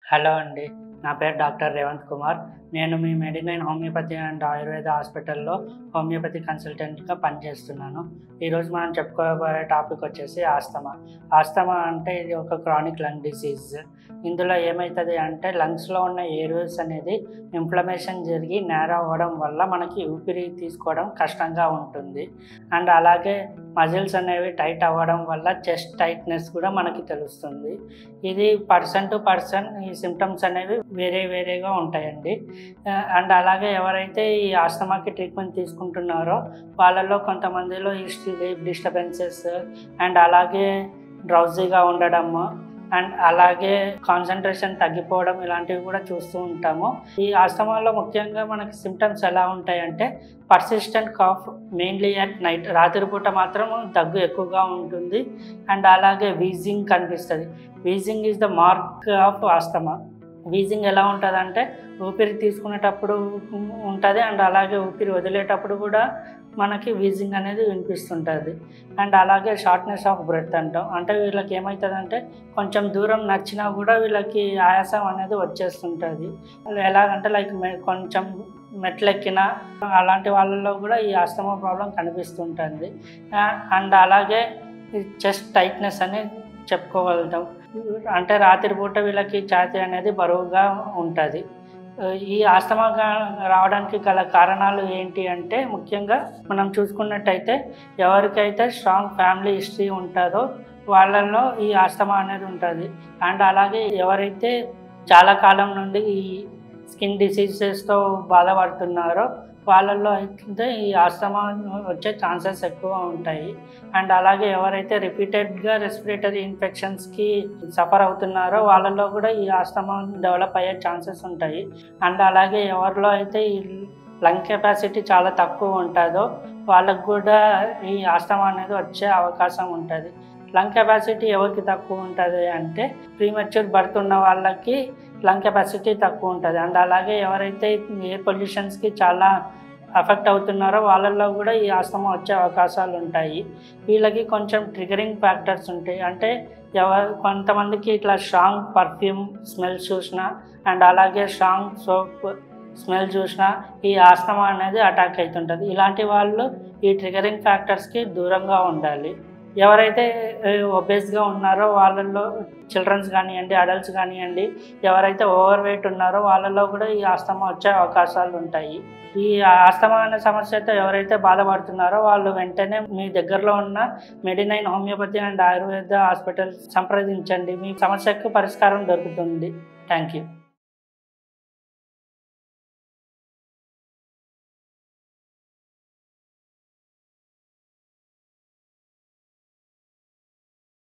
Hello అండి. నా పేరు డాక్టర్ రేవంత్ కుమార్. నేను మీ మెడినైన్ హోమియోపతి అండ్ ఆయుర్వేద హాస్పిటల్‌లో హోమియోపతి కన్సల్టెంట్‌గా పనిచేస్తున్నాను. ఈరోజు మనం చెప్పుకోబోయే టాపిక్ వచ్చేసి ఆస్తమా. ఆస్తమా అంటే ఇది ఒక క్రానిక్ లంగ్ డిసీజ్. ఇందులో ఏమైతది అంటే లంగ్స్‌లో ఉన్న ఎయిర్వేస్ అనేది ఇన్‌ఫ్లమేషన్ జరిగి నేరో అవ్వడం వల్ల మనకి ఊపిరి తీసుకోవడం కష్టంగా ఉంటుంది. అండ్ అలాగే మజిల్స్ అనేవి టైట్ అవ్వడం వల్ల చెస్ట్ టైట్‌నెస్ కూడా మనకి తెలుస్తుంది. ఇది పర్సన్ టు పర్సన్ ఈ సిమ్టమ్స్ అనేవి వేరేగా ఉంటాయండి. అండ్ అలాగే ఎవరైతే ఈ ఆస్తమాకి ట్రీట్మెంట్ తీసుకుంటున్నారో వాళ్ళలో కొంతమందిలో ఈ స్లీప్ డిస్టర్బెన్సెస్ అండ్ అలాగే డ్రౌజీగా ఉండడము అండ్ అలాగే కాన్సంట్రేషన్ తగ్గిపోవడం ఇలాంటివి కూడా చూస్తూ ఉంటాము. ఈ ఆస్తమాలో ముఖ్యంగా మనకి సిమ్టమ్స్ ఎలా ఉంటాయంటే persistent cough mainly at night, రాత్రిపూట మాత్రం దగ్గు ఎక్కువగా ఉంటుంది అండ్ అలాగే వీజింగ్ కనిపిస్తుంది. Wheezing is the mark of asthma. Wheezing ఎలా ఉంటుందంటే ఊపిరి తీసుకునేటప్పుడు ఉంటుంది అండ్ అలాగే ఊపిరి వదిలేటప్పుడు కూడా మనకి వీజింగ్ అనేది వినిపిస్తుంటుంది. అండ్ అలాగే షార్ట్నెస్ ఆఫ్ బ్రెత్ అంటాం. అంటే వీళ్ళకి ఏమవుతుందంటే కొంచెం దూరం నడిచినా కూడా వీళ్ళకి ఆయాసం అనేది వచ్చేస్తుంటుంది. ఎలాగంటే లైక్ కొంచెం మెట్లెక్కిన అలాంటి వాళ్ళలో కూడా ఈ ఆస్తమా ప్రాబ్లం కనిపిస్తుంటుంది. అండ్ అలాగే చెస్ట్ టైట్నెస్ అని చెప్పుకోగలుగుతాం. అంటే రాత్రిపూట వీళ్ళకి ఛాతీ అనేది బరువుగా ఉంటుంది. ఈ ఆస్తమా రావడానికి గల కారణాలు ఏంటి అంటే ముఖ్యంగా మనం చూసుకున్నట్టయితే ఎవరికైతే స్ట్రాంగ్ ఫ్యామిలీ హిస్టరీ ఉంటుందో వాళ్ళల్లో ఈ ఆస్తమా అనేది ఉంటుంది. అండ్ అలాగే ఎవరైతే చాలా కాలం నుండి ఈ స్కిన్ డిసీజెస్తో బాధపడుతున్నారో వాళ్ళల్లో అయితే ఈ ఆస్తమా వచ్చే ఛాన్సెస్ ఎక్కువ ఉంటాయి. అండ్ అలాగే ఎవరైతే రిపీటెడ్గా రెస్పిరేటరీ ఇన్ఫెక్షన్స్కి సఫర్ అవుతున్నారో వాళ్ళల్లో కూడా ఈ ఆస్తమా డెవలప్ అయ్యే ఛాన్సెస్ ఉంటాయి. అండ్ అలాగే ఎవరిలో అయితే ఈ లంగ్ కెపాసిటీ చాలా తక్కువ ఉంటుందో వాళ్ళకు కూడా ఈ ఆస్తమా అనేది వచ్చే అవకాశం ఉంటుంది. లంగ్ కెపాసిటీ ఎవరికి తక్కువ ఉంటుంది అంటే ప్రీమెచ్యూర్ బర్త్ ఉన్న వాళ్ళకి లంగ్ కెపాసిటీ తక్కువ ఉంటుంది. అండ్ అలాగే ఎవరైతే ఎయిర్ పొల్యూషన్స్కి చాలా అఫెక్ట్ అవుతున్నారో వాళ్ళల్లో కూడా ఈ ఆస్తమా వచ్చే అవకాశాలు ఉంటాయి. వీళ్ళకి కొంచెం ట్రిగరింగ్ ఫ్యాక్టర్స్ ఉంటాయి. అంటే కొంతమందికి ఇట్లా స్ట్రాంగ్ పర్ఫ్యూమ్ స్మెల్ చూసినా అండ్ అలాగే స్ట్రాంగ్ సోప్ స్మెల్ చూసినా ఈ ఆస్తమా అనేది అటాక్ అవుతుంటుంది. ఇలాంటి వాళ్ళు ఈ ట్రిగరింగ్ ఫ్యాక్టర్స్కి దూరంగా ఉండాలి. ఎవరైతే ఒబేస్గా ఉన్నారో వాళ్ళల్లో చిల్డ్రన్స్ కానివ్వండి, అడల్ట్స్ కానివ్వండి, ఎవరైతే ఓవర్ వెయిట్ ఉన్నారో వాళ్ళల్లో కూడా ఈ ఆస్తమా వచ్చే అవకాశాలు ఉంటాయి. ఈ ఆస్తమా అనే సమస్యతో ఎవరైతే బాధపడుతున్నారో వాళ్ళు వెంటనే మీ దగ్గరలో ఉన్న Medinine homeopathy and Ayurveda hospital సంప్రదించండి. మీ సమస్యకు పరిష్కారం దొరుకుతుంది. Thank you.